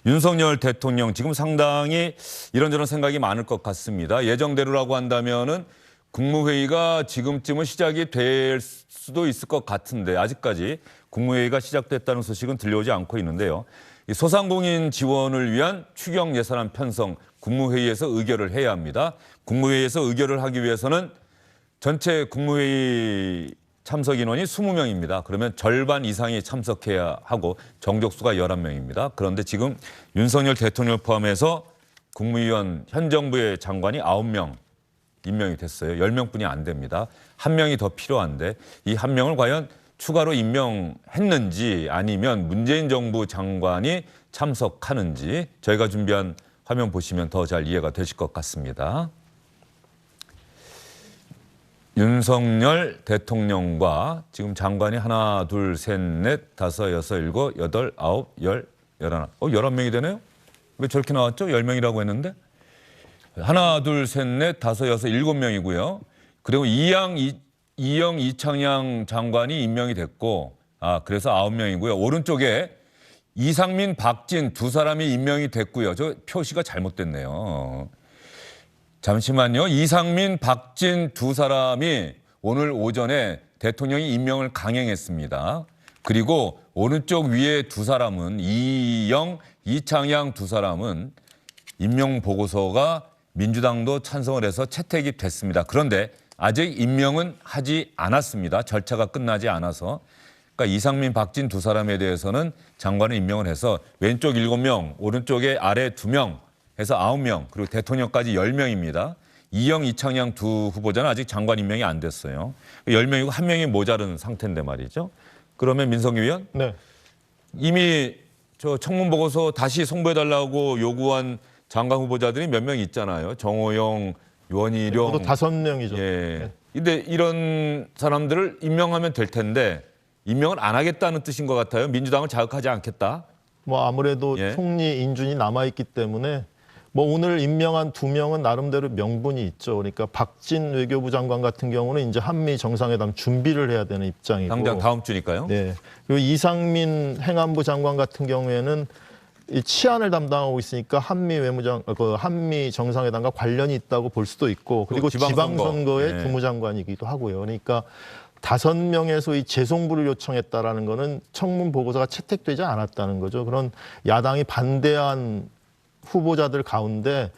윤석열 대통령 지금 상당히 이런저런 생각이 많을 것 같습니다. 예정대로라고 한다면은 국무회의가 지금쯤은 시작이 될 수도 있을 것 같은데 아직까지 국무회의가 시작됐다는 소식은 들려오지 않고 있는데요. 이 소상공인 지원을 위한 추경 예산안 편성 국무회의에서 의결을 해야 합니다. 국무회의에서 의결을 하기 위해서는 전체 국무회의 참석 인원이 20명입니다. 그러면 절반 이상이 참석해야 하고 정족수가 11명입니다. 그런데 지금 윤석열 대통령을 포함해서 국무위원 현 정부의 장관이 9명 임명이 됐어요. 10명뿐이 안 됩니다. 한 명이 더 필요한데 이 한 명을 과연 추가로 임명했는지 아니면 문재인 정부 장관이 참석하는지 저희가 준비한 화면 보시면 더 잘 이해가 되실 것 같습니다. 윤석열 대통령과 지금 장관이 하나, 둘, 셋, 넷, 다섯, 여섯, 일곱, 여덟, 아홉, 열, 열하나. 11명이 되네요? 왜 저렇게 나왔죠? 10명이라고 했는데? 하나, 둘, 셋, 넷, 다섯, 여섯, 7명이고요. 그리고 이영 이창양 장관이 임명이 됐고, 그래서 9명이고요. 오른쪽에 이상민, 박진 두 사람이 임명이 됐고요. 저 표시가 잘못됐네요. 잠시만요. 이상민, 박진 두 사람이 오늘 오전에 대통령이 임명을 강행했습니다. 그리고 오른쪽 위에 두 사람은 이영, 이창양 두 사람은 임명 보고서가 민주당도 찬성을 해서 채택이 됐습니다. 그런데 아직 임명은 하지 않았습니다. 절차가 끝나지 않아서. 그러니까 이상민, 박진 두 사람에 대해서는 장관을 임명을 해서 왼쪽 7명, 오른쪽에 아래 2명 해서 9명, 그리고 대통령까지 10명입니다. 이영, 이창양 두 후보자는 아직 장관 임명이 안 됐어요. 10명이고 한 명이 모자른 상태인데 말이죠. 그러면 민석기 의원, 네. 이미 저 청문 보고서 다시 송부해달라고 요구한 장관 후보자들이 몇 명 있잖아요. 정호영, 원희룡. 모두 5명이죠. 예. 근데 이런 사람들을 임명하면 될 텐데 임명을 안 하겠다는 뜻인 것 같아요. 민주당을 자극하지 않겠다. 뭐 아무래도 예. 총리 인준이 남아있기 때문에 뭐 오늘 임명한 2명은 나름대로 명분이 있죠. 그러니까 박진 외교부 장관 같은 경우는 이제 한미 정상회담 준비를 해야 되는 입장이고. 당장 다음 주니까요. 네. 그리고 이상민 행안부 장관 같은 경우에는 이 치안을 담당하고 있으니까 한미 정상회담과 관련이 있다고 볼 수도 있고, 그리고 지방선거의 네. 주무장관이기도 하고요. 그러니까 5명의 소위 재송부를 요청했다라는 거는 청문 보고서가 채택되지 않았다는 거죠. 그런 야당이 반대한 후보자들 가운데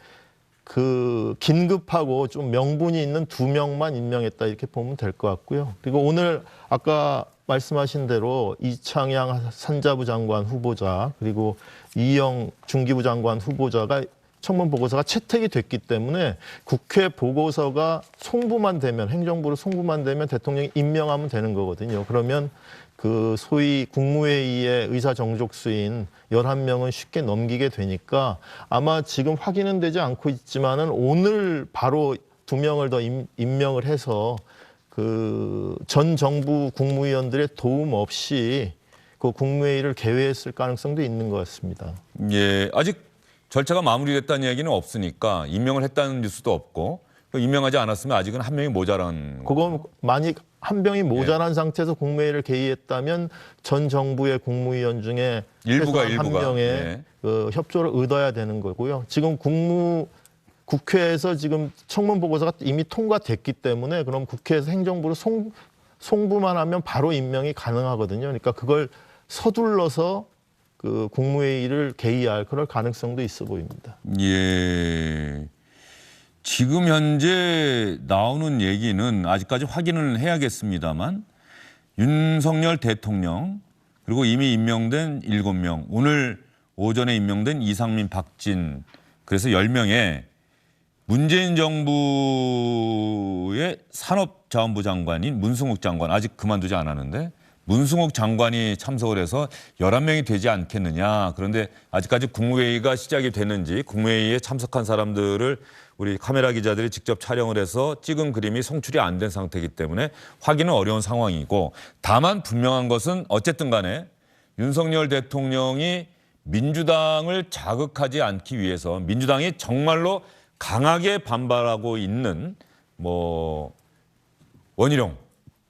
그 긴급하고 좀 명분이 있는 2명만 임명했다 이렇게 보면 될 것 같고요. 그리고 오늘 아까 말씀하신 대로 이창양 산자부 장관 후보자 그리고 이영 중기부 장관 후보자가 청문 보고서가 채택이 됐기 때문에 국회 보고서가 송부만 되면 행정부로 송부만 되면 대통령이 임명하면 되는 거거든요. 그러면 그 소위 국무회의의 의사 정족수인 11명은 쉽게 넘기게 되니까 아마 지금 확인은 되지 않고 있지만은 오늘 바로 2명을 더 임명을 해서 그 전 정부 국무위원들의 도움 없이 그 국무회의를 개회했을 가능성도 있는 것 같습니다. 예, 아직 절차가 마무리됐다는 이야기는 없으니까 임명을 했다는 뉴스도 없고 임명하지 않았으면 아직은 한 명이 모자란. 그건 만약 한 명이 모자란 상태에서 국무회의를 개의했다면 전 정부의 국무위원 중에 일부가 한 명의 그 협조를 얻어야 되는 거고요. 지금 국회에서 지금 청문 보고서가 이미 통과됐기 때문에 그럼 국회에서 행정부로 송부만 하면 바로 임명이 가능하거든요. 그러니까 그걸 서둘러서 그 국무회의를 개의할 그럴 가능성도 있어 보입니다. 예. 지금 현재 나오는 얘기는 아직까지 확인을 해야겠습니다만 윤석열 대통령 그리고 이미 임명된 7명, 오늘 오전에 임명된 이상민, 박진 그래서 10명의 문재인 정부의 산업자원부 장관인 문승욱 장관 아직 그만두지 않았는데 문승욱 장관이 참석을 해서 11명이 되지 않겠느냐. 그런데 아직까지 국무회의가 시작이 됐는지 국무회의에 참석한 사람들을 우리 카메라 기자들이 직접 촬영을 해서 찍은 그림이 송출이 안 된 상태이기 때문에 확인은 어려운 상황이고 다만 분명한 것은 어쨌든 간에 윤석열 대통령이 민주당을 자극하지 않기 위해서 민주당이 정말로 강하게 반발하고 있는 뭐 원희룡,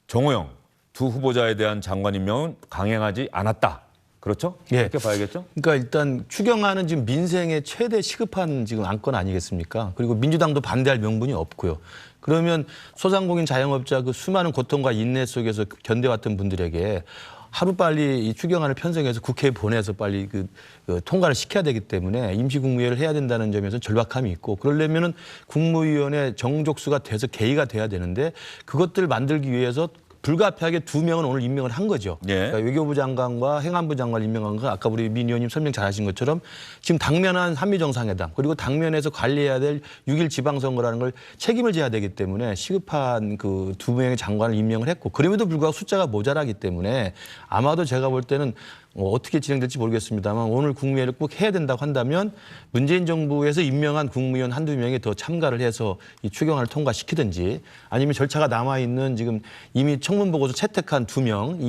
정호영 두 후보자에 대한 장관 임명은 강행하지 않았다. 그렇죠? 예. 그렇게 봐야겠죠? 그러니까 일단 추경안은 지금 민생의 최대 시급한 지금 안건 아니겠습니까? 그리고 민주당도 반대할 명분이 없고요. 그러면 소상공인 자영업자 그 수많은 고통과 인내 속에서 견뎌왔던 분들에게 하루빨리 이 추경안을 편성해서 국회에 보내서 빨리 그 통과를 시켜야 되기 때문에 임시국무회의를 해야 된다는 점에서 절박함이 있고, 그러려면은 국무위원회 정족수가 돼서 개의가 돼야 되는데 그것들을 만들기 위해서 불가피하게 2명은 오늘 임명을 한 거죠. 예. 그러니까 외교부 장관과 행안부 장관을 임명한 건 아까 우리 민 의원님 설명 잘하신 것처럼 지금 당면한 한미정상회담 그리고 당면에서 관리해야 될 6.1 지방선거라는 걸 책임을 져야 되기 때문에 시급한 그 2명의 장관을 임명을 했고, 그럼에도 불구하고 숫자가 모자라기 때문에 아마도 제가 볼 때는 어떻게 진행될지 모르겠습니다만 오늘 국무회의를 꼭 해야 된다고 한다면 문재인 정부에서 임명한 국무위원 한두 명이 더 참가를 해서 이 추경안을 통과시키든지, 아니면 절차가 남아있는 지금 이미 청문보고서 채택한 2명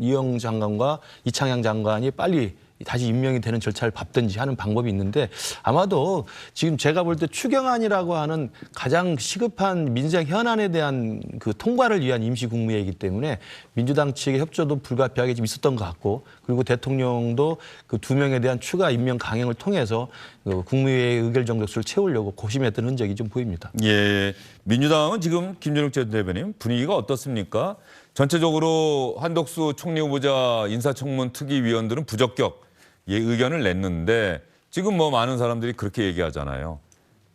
이영 장관과 이창양 장관이 빨리 다시 임명이 되는 절차를 밟든지 하는 방법이 있는데, 아마도 지금 제가 볼 때 추경안이라고 하는 가장 시급한 민생 현안에 대한 그 통과를 위한 임시국무회의이기 때문에 민주당 측의 협조도 불가피하게 좀 있었던 것 같고, 그리고 대통령도 그 2명에 대한 추가 임명 강행을 통해서 그 국무회의 의결 정족수를 채우려고 고심했던 흔적이 좀 보입니다. 예, 민주당은 지금 김준욱 대변인 분위기가 어떻습니까? 전체적으로 한덕수 총리 후보자 인사청문 특위위원들은 부적격 의견을 냈는데 지금 뭐 많은 사람들이 그렇게 얘기하잖아요.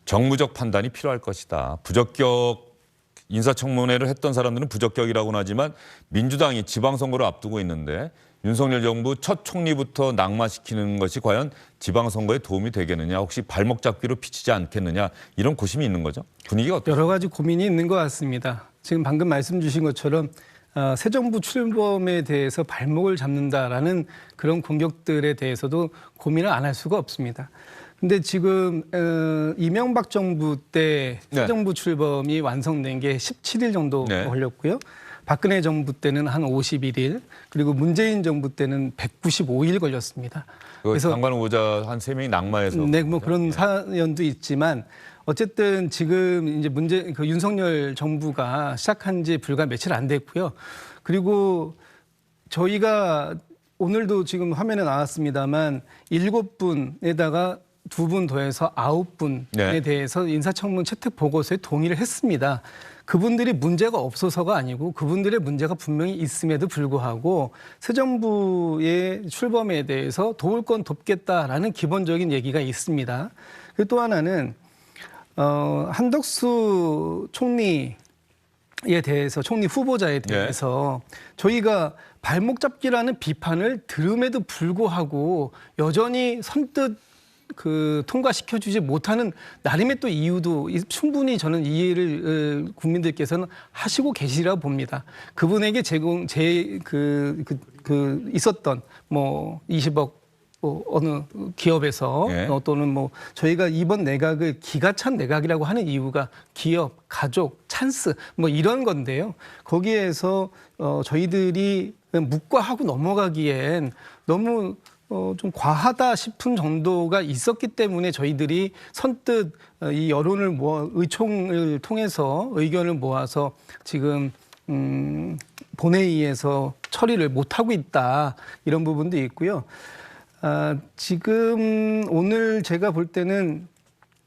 정무적 판단이 필요할 것이다. 부적격 인사청문회를 했던 사람들은 부적격이라고는 하지만 민주당이 지방선거를 앞두고 있는데 윤석열 정부 첫 총리부터 낙마시키는 것이 과연 지방선거에 도움이 되겠느냐, 혹시 발목 잡기로 비치지 않겠느냐, 이런 고심이 있는 거죠. 분위기가 어때요? 여러 가지 고민이 있는 것 같습니다. 지금 방금 말씀 주신 것처럼 새 정부 출범에 대해서 발목을 잡는다라는 그런 공격들에 대해서도 고민을 안 할 수가 없습니다. 근데 지금 이명박 정부 때 새 네. 정부 출범이 완성된 게 17일 정도 네. 걸렸고요. 박근혜 정부 때는 한 51일, 그리고 문재인 정부 때는 195일 걸렸습니다. 그래서 장관 후보자 한 3명이 낙마해서. 네, 뭐 그런 사연도 있지만 어쨌든 지금 이제 윤석열 정부가 시작한 지 불과 며칠 안 됐고요. 그리고 저희가 오늘도 지금 화면에 나왔습니다만 7분에다가 2분 더해서 9분에 네. 대해서 인사청문 채택 보고서에 동의를 했습니다. 그분들이 문제가 없어서가 아니고 그분들의 문제가 분명히 있음에도 불구하고 새 정부의 출범에 대해서 도울 건 돕겠다라는 기본적인 얘기가 있습니다. 그리고 또 하나는 한덕수 총리에 대해서, 총리 후보자에 대해서 저희가 발목 잡기라는 비판을 들음에도 불구하고 여전히 선뜻 그 통과시켜주지 못하는 나름의 또 이유도 충분히 저는 이해를 국민들께서는 하시고 계시리라고 봅니다. 그분에게 있었던 뭐 20억 어느 기업에서 예. 또는 뭐 저희가 이번 내각을 기가 찬 내각이라고 하는 이유가 기업, 가족, 찬스 뭐 이런 건데요. 거기에서 저희들이 묵과하고 넘어가기엔 너무 좀 과하다 싶은 정도가 있었기 때문에 저희들이 선뜻 이 여론을 의총을 통해서 의견을 모아서 지금 본회의에서 처리를 못하고 있다, 이런 부분도 있고요. 지금 오늘 제가 볼 때는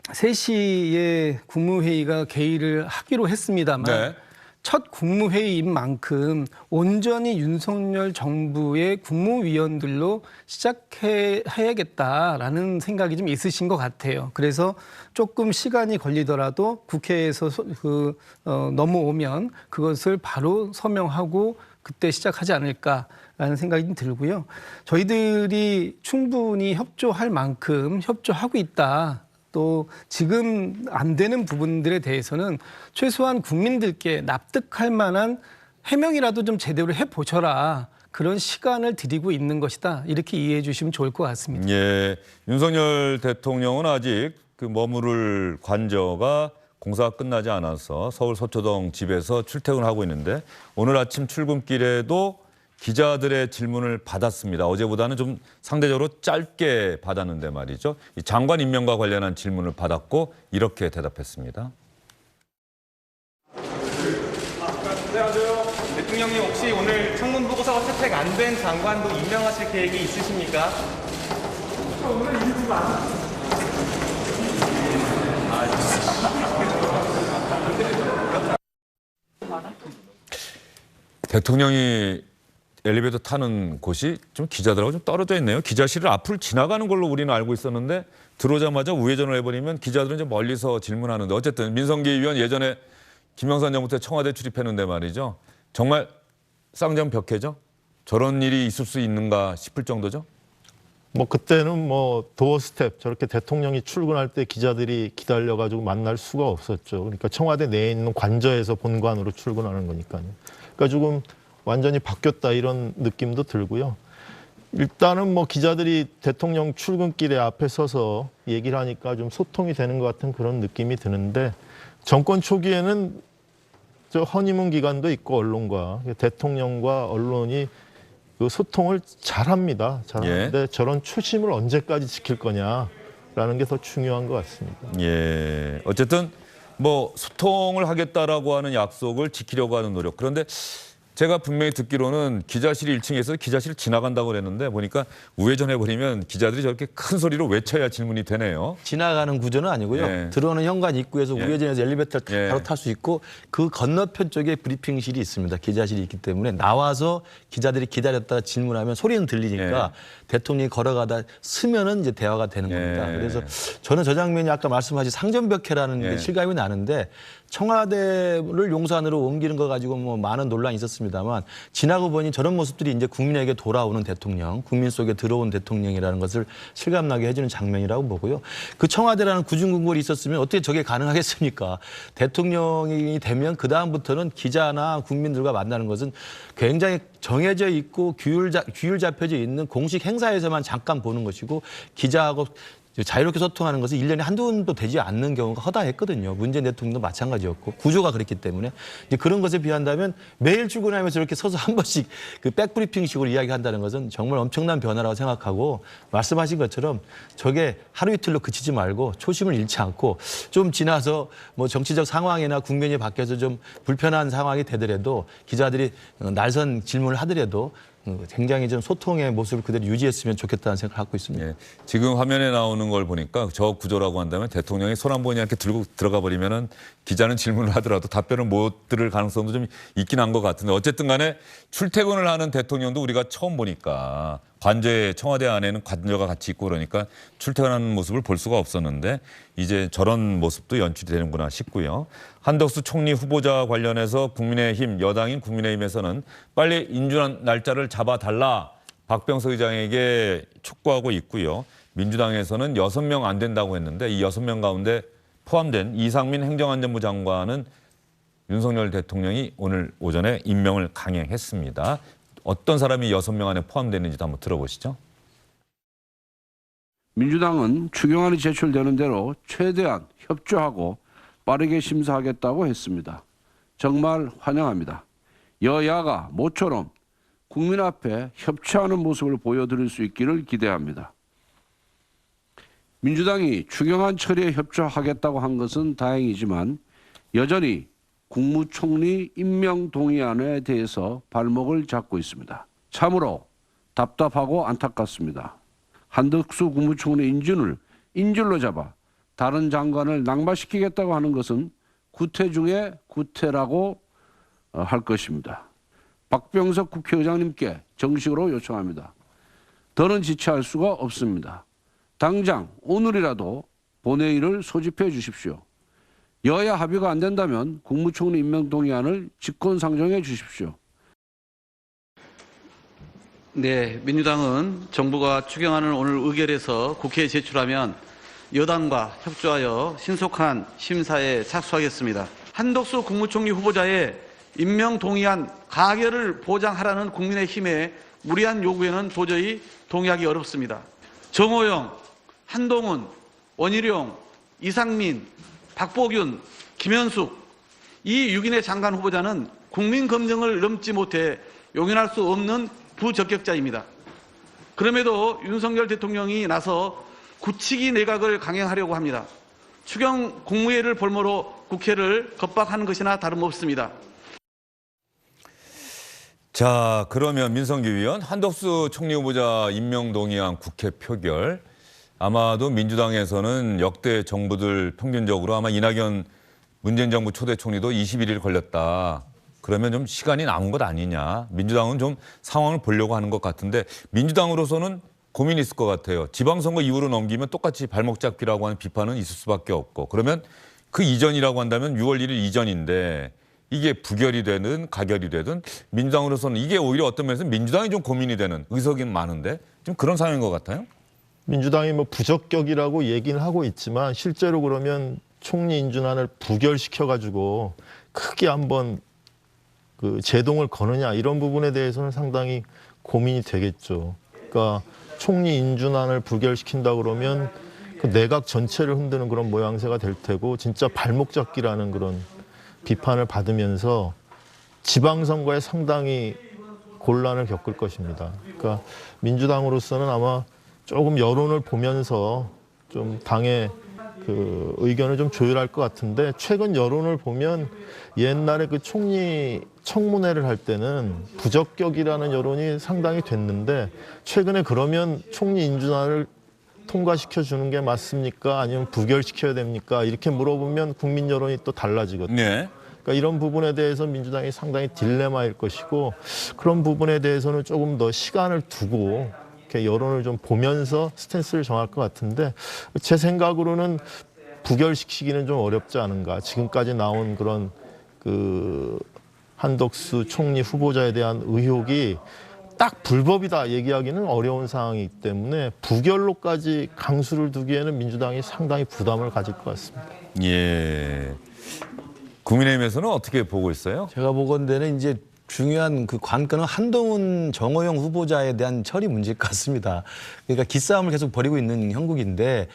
3시에 국무회의가 개의를 하기로 했습니다만 네. 첫 국무회의인 만큼 온전히 윤석열 정부의 국무위원들로 시작해야겠다라는 생각이 좀 있으신 것 같아요. 그래서 조금 시간이 걸리더라도 국회에서 넘어오면 그것을 바로 서명하고 그때 시작하지 않을까라는 생각이 좀 들고요. 저희들이 충분히 협조할 만큼 협조하고 있다. 또 지금 안 되는 부분들에 대해서는 최소한 국민들께 납득할 만한 해명이라도 좀 제대로 해보셔라, 그런 시간을 드리고 있는 것이다, 이렇게 이해해 주시면 좋을 것 같습니다. 예, 윤석열 대통령은 아직 그 머무를 관저가 공사가 끝나지 않아서 서울 서초동 집에서 출퇴근을 하고 있는데 오늘 아침 출근길에도 기자들의 질문을 받았습니다. 어제보다는 좀 상대적으로 짧게 받았는데 말이죠. 이 장관 임명과 관련한 질문을 받았고 이렇게 대답했습니다. 안녕하세요. 대통령님 혹시 오늘 청문 보고서 후보자로 채택 안 된 장관도 임명하실 계획이 있으십니까? 대통령이 엘리베이터 타는 곳이 좀 기자들하고 좀 떨어져 있네요. 기자실을 앞을 지나가는 걸로 우리는 알고 있었는데 들어오자마자 우회전을 해버리면 기자들은 이제 멀리서 질문하는데 어쨌든 민성기 의원 예전에 김영삼 정부 때 청와대 출입했는데 말이죠. 정말 쌍전벽해죠. 저런 일이 있을 수 있는가 싶을 정도죠. 뭐 그때는 뭐 도어 스텝 저렇게 대통령이 출근할 때 기자들이 기다려가지고 만날 수가 없었죠. 그러니까 청와대 내에 있는 관저에서 본관으로 출근하는 거니까요. 그러니까 조금 완전히 바뀌었다 이런 느낌도 들고요. 일단은 뭐 기자들이 대통령 출근길에 앞에 서서 얘기를 하니까 좀 소통이 되는 것 같은 그런 느낌이 드는데 정권 초기에는 저 허니문 기간도 있고 언론과 대통령과 언론이 그 소통을 잘합니다. 잘하는데 저런 초심을 언제까지 지킬 거냐라는 게 더 중요한 것 같습니다. 예. 어쨌든 뭐 소통을 하겠다라고 하는 약속을 지키려고 하는 노력. 그런데 제가 분명히 듣기로는 기자실이 1층에서 기자실을 지나간다고 그랬는데 보니까 우회전해버리면 기자들이 저렇게 큰 소리로 외쳐야 질문이 되네요. 지나가는 구조는 아니고요. 예. 들어오는 현관 입구에서 예. 우회전해서 엘리베이터를 예. 바로 탈 수 있고 그 건너편 쪽에 브리핑실이 있습니다. 기자실이 있기 때문에 나와서 기자들이 기다렸다가 질문하면 소리는 들리니까 대통령이 걸어가다 쓰면은 이제 대화가 되는 겁니다. 예. 그래서 저는 저 장면이 아까 말씀하신 상전벽해라는 예. 게 실감이 나는데 청와대를 용산으로 옮기는 거 가지고 뭐 많은 논란이 있었습니다만 지나고 보니 저런 모습들이 이제 국민에게 돌아오는 대통령, 국민 속에 들어온 대통령이라는 것을 실감나게 해주는 장면이라고 보고요. 그 청와대라는 구중궁궐이 있었으면 어떻게 저게 가능하겠습니까? 대통령이 되면 그 다음부터는 기자나 국민들과 만나는 것은 굉장히 정해져 있고 규율 잡혀져 있는 공식 행사에서만 잠깐 보는 것이고 기자하고 자유롭게 소통하는 것은 1년에 한두 번도 되지 않는 경우가 허다했거든요. 문재인 대통령도 마찬가지였고 구조가 그렇기 때문에 이제 그런 것에 비한다면 매일 출근하면서 이렇게 서서 한 번씩 그 백브리핑식으로 이야기한다는 것은 정말 엄청난 변화라고 생각하고 말씀하신 것처럼 저게 하루 이틀로 그치지 말고 초심을 잃지 않고 좀 지나서 뭐 정치적 상황이나 국면이 바뀌어서 좀 불편한 상황이 되더라도 기자들이 날선 질문을 하더라도 굉장히 좀 소통의 모습을 그대로 유지했으면 좋겠다는 생각을 갖고 있습니다. 예. 지금 화면에 나오는 걸 보니까 저 구조라고 한다면 대통령이 손 한 번이 이렇게 들고 들어가 버리면은 기자는 질문을 하더라도 답변을 못 들을 가능성도 좀 있긴 한 것 같은데 어쨌든 간에 출퇴근을 하는 대통령도 우리가 처음 보니까 관저에 청와대 안에는 관저가 같이 있고 그러니까 출퇴근하는 모습을 볼 수가 없었는데 이제 저런 모습도 연출이 되는구나 싶고요. 한덕수 총리 후보자 관련해서 국민의힘 여당인 국민의힘에서는 빨리 인준한 날짜를 잡아달라 박병석 의장에게 촉구하고 있고요. 민주당에서는 6명 안 된다고 했는데 이 6명 가운데 포함된 이상민 행정안전부 장관은 윤석열 대통령이 오늘 오전에 임명을 강행했습니다. 어떤 사람이 6명 안에 포함되는지도 한번 들어보시죠. 민주당은 추경안이 제출되는 대로 최대한 협조하고 빠르게 심사하겠다고 했습니다. 정말 환영합니다. 여야가 모처럼 국민 앞에 협치하는 모습을 보여드릴 수 있기를 기대합니다. 민주당이 추경안 처리에 협조하겠다고 한 것은 다행이지만 여전히 국무총리 임명 동의안에 대해서 발목을 잡고 있습니다. 참으로 답답하고 안타깝습니다. 한덕수 국무총리 인준을 인줄로 잡아 다른 장관을 낙마시키겠다고 하는 것은 구태 중에 구태라고 할 것입니다. 박병석 국회의장님께 정식으로 요청합니다. 더는 지체할 수가 없습니다. 당장 오늘이라도 본회의를 소집해 주십시오. 여야 합의가 안 된다면 국무총리 임명 동의안을 직권상정해 주십시오. 네, 민주당은 정부가 추경안을 오늘 의결해서 국회에 제출하면 여당과 협조하여 신속한 심사에 착수하겠습니다. 한덕수 국무총리 후보자의 임명 동의안 가결을 보장하라는 국민의힘의 무리한 요구에는 도저히 동의하기 어렵습니다. 정호영, 한동훈, 원희룡, 이상민, 박보균, 김현숙 이 6인의 장관 후보자는 국민 검증을 넘지 못해 용인할 수 없는 부적격자입니다. 그럼에도 윤석열 대통령이 나서 굳히기 내각을 강행하려고 합니다. 추경 국무회의를 볼모로 국회를 겁박하는 것이나 다름없습니다. 자, 그러면 민성기 의원, 한덕수 총리 후보자 임명 동의안 국회 표결. 아마도 민주당에서는 역대 정부들 평균적으로 아마 이낙연 문재인 정부 초대 총리도 21일 걸렸다. 그러면 좀 시간이 남은 것 아니냐. 민주당은 좀 상황을 보려고 하는 것 같은데 민주당으로서는 고민이 있을 것 같아요. 지방선거 이후로 넘기면 똑같이 발목 잡기라고 하는 비판은 있을 수밖에 없고. 그러면 그 이전이라고 한다면 6월 1일 이전인데 이게 부결이 되든 가결이 되든 민주당으로서는 이게 오히려 어떤 면에서 민주당이 좀 고민이 되는 의석이 많은데 좀 그런 상황인 것 같아요. 민주당이 뭐 부적격이라고 얘기는 하고 있지만 실제로 그러면 총리 인준안을 부결시켜가지고 크게 한번 그 제동을 거느냐 이런 부분에 대해서는 상당히 고민이 되겠죠. 그러니까 총리 인준안을 부결시킨다 그러면 그 내각 전체를 흔드는 그런 모양새가 될 테고 진짜 발목 잡기라는 그런 비판을 받으면서 지방선거에 상당히 곤란을 겪을 것입니다. 그러니까 민주당으로서는 아마 조금 여론을 보면서 좀 당의 그 의견을 좀 조율할 것 같은데 최근 여론을 보면 옛날에 그 총리 청문회를 할 때는 부적격이라는 여론이 상당히 됐는데 최근에 그러면 총리 인준안을 통과시켜 주는 게 맞습니까? 아니면 부결시켜야 됩니까? 이렇게 물어보면 국민 여론이 또 달라지거든요. 네. 그러니까 이런 부분에 대해서 민주당이 상당히 딜레마일 것이고 그런 부분에 대해서는 조금 더 시간을 두고 이렇게 여론을 좀 보면서 스탠스를 정할 것 같은데 제 생각으로는 부결시키기는 좀 어렵지 않은가. 지금까지 나온 그런 그 한덕수 총리 후보자에 대한 의혹이 딱 불법이다 얘기하기는 어려운 상황이기 때문에 부결로까지 강수를 두기에는 민주당이 상당히 부담을 가질 것 같습니다. 예. 국민의힘에서는 어떻게 보고 있어요? 제가 보건대는 이제 중요한 그 관건은 한동훈 정호영 후보자에 대한 처리 문제일 것 같습니다. 그러니까 기싸움을 계속 벌이고 있는 형국인데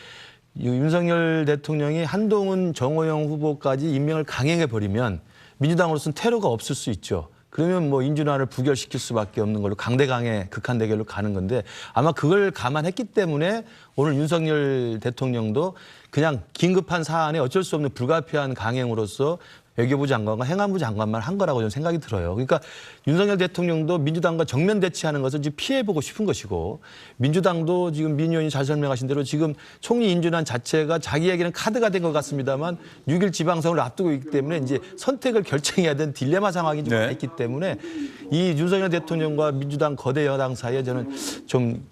윤석열 대통령이 한동훈 정호영 후보까지 임명을 강행해 버리면 민주당으로서는 테러가 없을 수 있죠. 그러면 뭐 인준안을 부결시킬 수밖에 없는 걸로 강대강의 극한 대결로 가는 건데 아마 그걸 감안했기 때문에 오늘 윤석열 대통령도 그냥 긴급한 사안에 어쩔 수 없는 불가피한 강행으로서 외교부 장관과 행안부 장관만 한 거라고 저는 생각이 들어요. 그러니까 윤석열 대통령도 민주당과 정면 대치하는 것을 지금 피해보고 싶은 것이고 민주당도 지금 민 의원이 잘 설명하신 대로 지금 총리 인준안 자체가 자기에게는 카드가 된 것 같습니다만 6일 지방선거를 앞두고 있기 때문에 이제 선택을 결정해야 되는 딜레마 상황이 좀 네. 있기 때문에 이 윤석열 대통령과 민주당 거대 여당 사이에 저는 좀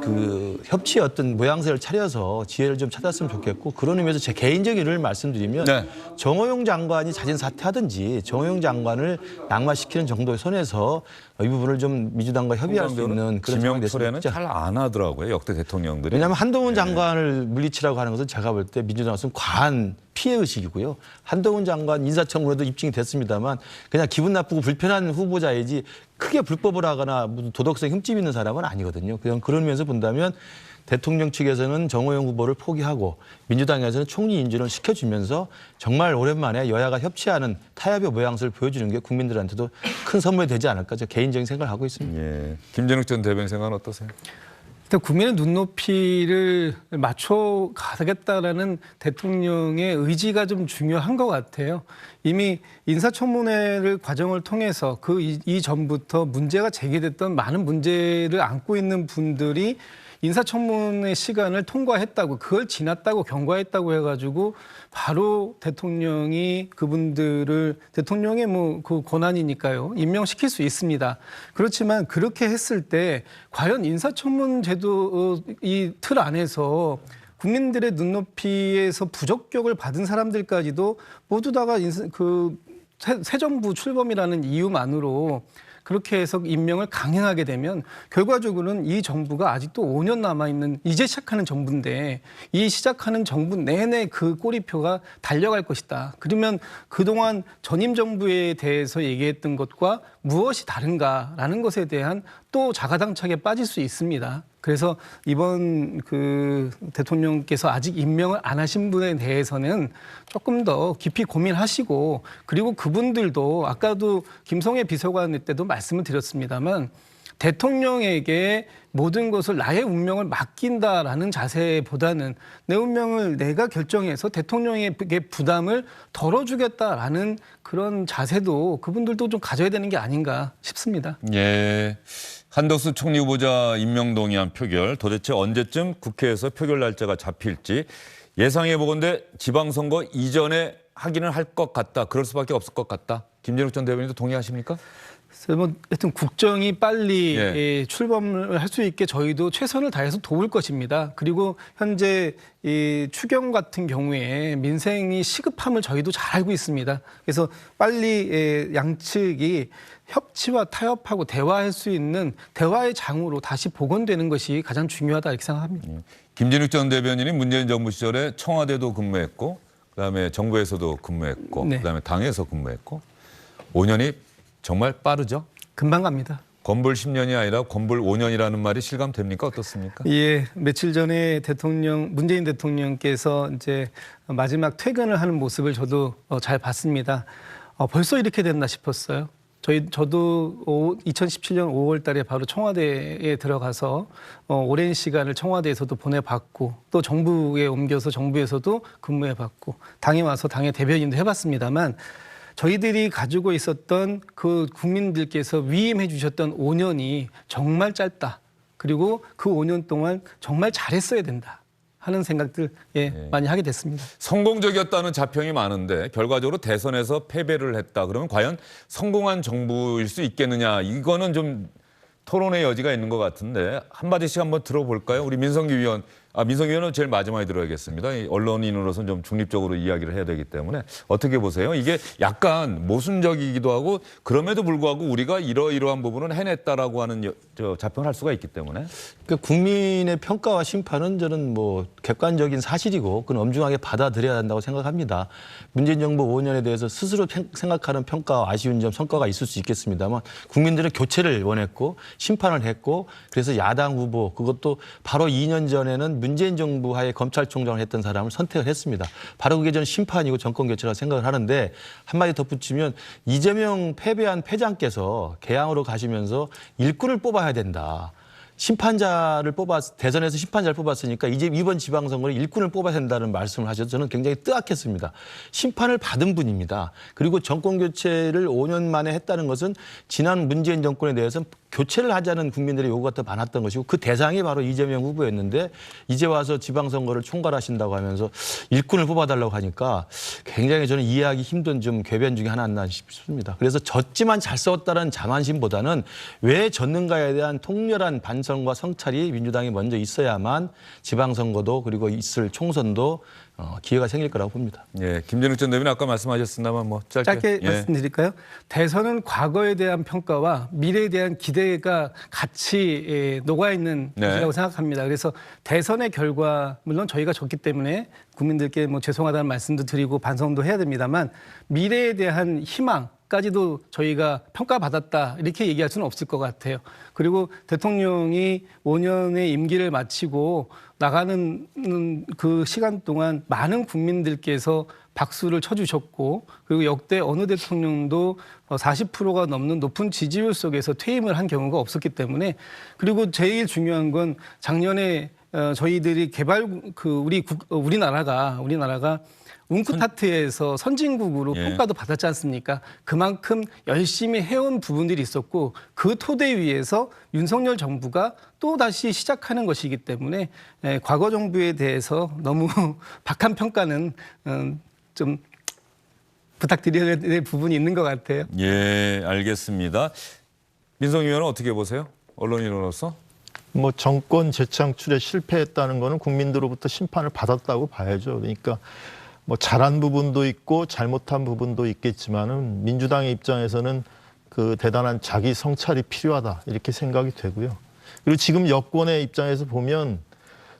그 협치의 어떤 모양새를 차려서 지혜를 좀 찾았으면 좋겠고 그런 의미에서 제 개인적인 의견을 말씀드리면 네. 정호영 장관이 자진 사퇴하든지 정호영 장관을 낙마시키는 정도의 선에서 이 부분을 좀 민주당과 협의할 수 있는 그런 지명 상황이 철회는 됐습니다. 잘 안 하더라고요. 역대 대통령들이. 왜냐하면 한동훈 장관을 물리치라고 하는 것은 제가 볼 때 민주당으로서는 과한 피해의식이고요. 한동훈 장관 인사청문회도 입증이 됐습니다만 그냥 기분 나쁘고 불편한 후보자이지 크게 불법을 하거나 무슨 도덕성 흠집 있는 사람은 아니거든요. 그런 면에서 본다면 대통령 측에서는 정호영 후보를 포기하고 민주당에서는 총리 인준을 시켜주면서 정말 오랜만에 여야가 협치하는 타협의 모양새를 보여주는 게 국민들한테도 큰 선물이 되지 않을까 저 개인적인 생각을 하고 있습니다. 예. 김진욱 전 대변인 생각은 어떠세요? 일단 국민의 눈높이를 맞춰 가겠다라는 대통령의 의지가 좀 중요한 것 같아요. 이미 인사청문회를 과정을 통해서 그 이전부터 문제가 제기됐던 많은 문제를 안고 있는 분들이 인사청문회 시간을 통과했다고 그걸 지났다고 경과했다고 해가지고 바로 대통령이 그분들을 대통령의 뭐 그 권한이니까요 임명시킬 수 있습니다. 그렇지만 그렇게 했을 때 과연 인사청문 제도 이 틀 안에서 국민들의 눈높이에서 부적격을 받은 사람들까지도 모두 다가 새 정부 출범이라는 이유만으로 그렇게 해서 임명을 강행하게 되면 결과적으로는 이 정부가 아직도 5년 남아있는 이제 시작하는 정부인데 이 시작하는 정부 내내 그 꼬리표가 달려갈 것이다. 그러면 그동안 전임 정부에 대해서 얘기했던 것과 무엇이 다른가라는 것에 대한 또 자가당착에 빠질 수 있습니다. 그래서 이번 그 대통령께서 아직 임명을 안 하신 분에 대해서는 조금 더 깊이 고민하시고 그리고 그분들도 아까도 김성애 비서관 때도 말씀을 드렸습니다만 대통령에게 모든 것을 나의 운명을 맡긴다라는 자세보다는 내 운명을 내가 결정해서 대통령에게 부담을 덜어주겠다라는 그런 자세도 그분들도 좀 가져야 되는 게 아닌가 싶습니다. 예. 한덕수 총리 후보자 임명 동의안 표결 도대체 언제쯤 국회에서 표결 날짜가 잡힐지 예상해 보건대 지방선거 이전에 하기는 할 것 같다. 그럴 수밖에 없을 것 같다. 김진욱 전 대변인도 동의하십니까? 하여튼 국정이 빨리 예. 출범을 할 수 있게 저희도 최선을 다해서 도울 것입니다. 그리고 현재 이 추경 같은 경우에 민생이 시급함을 저희도 잘 알고 있습니다. 그래서 빨리 양측이 협치와 타협하고 대화할 수 있는 대화의 장으로 다시 복원되는 것이 가장 중요하다 이렇게 생각합니다. 김진욱 전 대변인이 문재인 정부 시절에 청와대도 근무했고 그다음에 정부에서도 근무했고 네. 그다음에 당에서 근무했고 5년이 정말 빠르죠? 금방 갑니다. 건불 10년이 아니라 건불 5년이라는 말이 실감됩니까? 어떻습니까? 예, 며칠 전에 문재인 대통령께서 이제 마지막 퇴근을 하는 모습을 저도 잘 봤습니다. 벌써 이렇게 됐나 싶었어요. 저도 2017년 5월 달에 바로 청와대에 들어가서 오랜 시간을 청와대에서도 보내봤고 또 정부에 옮겨서 정부에서도 근무해봤고 당에 와서 당의 대변인도 해봤습니다만 저희들이 가지고 있었던 그 국민들께서 위임해 주셨던 5년이 정말 짧다. 그리고 그 5년 동안 정말 잘했어야 된다 하는 생각들 많이 하게 됐습니다. 성공적이었다는 자평이 많은데 결과적으로 대선에서 패배를 했다. 그러면 과연 성공한 정부일 수 있겠느냐. 이거는 좀 토론의 여지가 있는 것 같은데 한마디씩 한번 들어볼까요? 우리 민성기 위원. 민성기 위원은 제일 마지막에 들어야겠습니다. 언론인으로서는 좀 중립적으로 이야기를 해야 되기 때문에 어떻게 보세요? 이게 약간 모순적이기도 하고 그럼에도 불구하고 우리가 이러이러한 부분은 해냈다라고 하는 자평을 할 수가 있기 때문에. 그러니까 국민의 평가와 심판은 저는 뭐 객관적인 사실이고 그건 엄중하게 받아들여야 한다고 생각합니다. 문재인 정부 5년에 대해서 스스로 생각하는 평가와 아쉬운 점, 성과가 있을 수 있겠습니다만 국민들은 교체를 원했고 심판을 했고 그래서 야당 후보 그것도 바로 2년 전에는 문재인 정부 하에 검찰총장을 했던 사람을 선택을 했습니다. 바로 그게 저는 심판이고 정권 교체라고 생각을 하는데 한마디 덧붙이면 이재명 패배한 패장께서 개항으로 가시면서 일꾼을 뽑아야 된다. 대선에서 심판자를 뽑았으니까 이제 이번 지방선거는 일꾼을 뽑아야 된다는 말씀을 하셔서 저는 굉장히 뜨악했습니다. 심판을 받은 분입니다. 그리고 정권 교체를 5년 만에 했다는 것은 지난 문재인 정권에 대해서 교체를 하자는 국민들의 요구가 더 많았던 것이고 그 대상이 바로 이재명 후보였는데 이제 와서 지방선거를 총괄하신다고 하면서 일꾼을 뽑아달라고 하니까 굉장히 저는 이해하기 힘든 좀 궤변 중에 하나였나 싶습니다. 그래서 졌지만 잘 싸웠다는 자만심보다는 왜 졌는가에 대한 통렬한 반성과 성찰이 민주당이 먼저 있어야만 지방선거도 그리고 있을 총선도 기회가 생길 거라고 봅니다. 예, 김진욱 전 대변인 아까 말씀하셨습니다만 뭐 짧게 말씀드릴까요? 대선은 과거에 대한 평가와 미래에 대한 기대가 같이 녹아있는 것이라고 생각합니다. 그래서 대선의 결과 물론 저희가 졌기 때문에 국민들께 뭐 죄송하다는 말씀도 드리고 반성도 해야 됩니다만 미래에 대한 희망까지도 저희가 평가받았다 이렇게 얘기할 수는 없을 것 같아요. 그리고 대통령이 5년의 임기를 마치고 나가는 그 시간 동안 많은 국민들께서 박수를 쳐주셨고 그리고 역대 어느 대통령도 40%가 넘는 높은 지지율 속에서 퇴임을 한 경우가 없었기 때문에 그리고 제일 중요한 건 작년에 저희들이 우리나라가 웅크타트에서 선진국으로 평가도 받았지 않습니까? 그만큼 열심히 해온 부분들이 있었고 그 토대 위에서 윤석열 정부가 또다시 시작하는 것이기 때문에 과거 정부에 대해서 너무 박한 평가는 좀 부탁드려야 될 부분이 있는 것 같아요. 예, 알겠습니다. 민성기 의원은 어떻게 보세요? 언론인으로서? 뭐 정권 재창출에 실패했다는 거는 국민들로부터 심판을 받았다고 봐야죠. 그러니까 뭐 잘한 부분도 있고 잘못한 부분도 있겠지만은 민주당의 입장에서는 그 대단한 자기 성찰이 필요하다 이렇게 생각이 되고요. 그리고 지금 여권의 입장에서 보면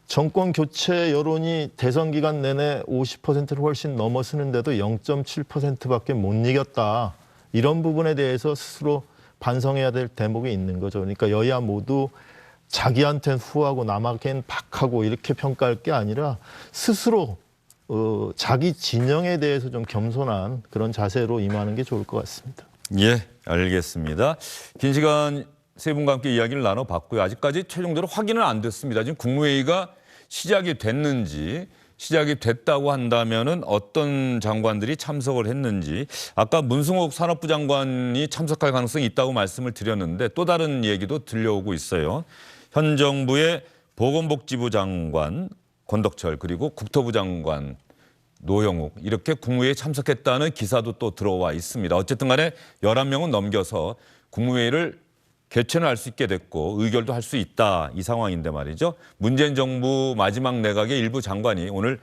정권 교체 여론이 대선 기간 내내 50%를 훨씬 넘어서는데도 0.7%밖에 못 이겼다. 이런 부분에 대해서 스스로 반성해야 될 대목이 있는 거죠. 그러니까 여야 모두 자기한테는 후하고 남에겐 박하고 이렇게 평가할 게 아니라 스스로 자기 진영에 대해서 좀 겸손한 그런 자세로 임하는 게 좋을 것 같습니다. 예, 알겠습니다. 긴 시간 세 분과 함께 이야기를 나눠봤고요. 아직까지 최종적으로 확인은 안 됐습니다. 지금 국무회의가 시작이 됐는지, 시작이 됐다고 한다면은 어떤 장관들이 참석을 했는지, 아까 문승옥 산업부 장관이 참석할 가능성이 있다고 말씀을 드렸는데 또 다른 얘기도 들려오고 있어요. 현 정부의 보건복지부 장관 권덕철 그리고 국토부 장관 노영욱 이렇게 국무회의에 참석했다는 기사도 또 들어와 있습니다. 어쨌든 간에 11명은 넘겨서 국무회의를 개최는 할 수 있게 됐고 의결도 할 수 있다 이 상황인데 말이죠. 문재인 정부 마지막 내각의 일부 장관이 오늘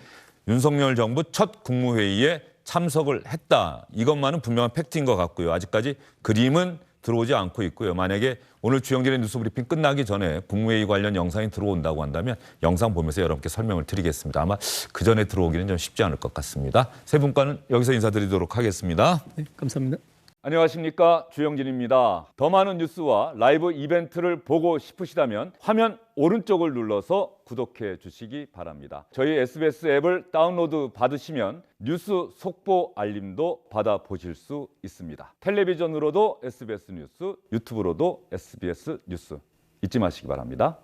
윤석열 정부 첫 국무회의에 참석을 했다. 이것만은 분명한 팩트인 것 같고요. 아직까지 그림은 들어오지 않고 있고요. 만약에 오늘 주영진의 뉴스브리핑 끝나기 전에 국무회의 관련 영상이 들어온다고 한다면 영상 보면서 여러분께 설명을 드리겠습니다. 아마 그 전에 들어오기는 좀 쉽지 않을 것 같습니다. 세 분과는 여기서 인사드리도록 하겠습니다. 네, 감사합니다. 안녕하십니까, 주영진입니다. 더 많은 뉴스와 라이브 이벤트를 보고 싶으시다면 화면 오른쪽을 눌러서 구독해 주시기 바랍니다. 저희 SBS 앱을 다운로드 받으시면 뉴스 속보 알림도 받아보실 수 있습니다. 텔레비전으로도 SBS 뉴스, 유튜브로도 SBS 뉴스 잊지 마시기 바랍니다.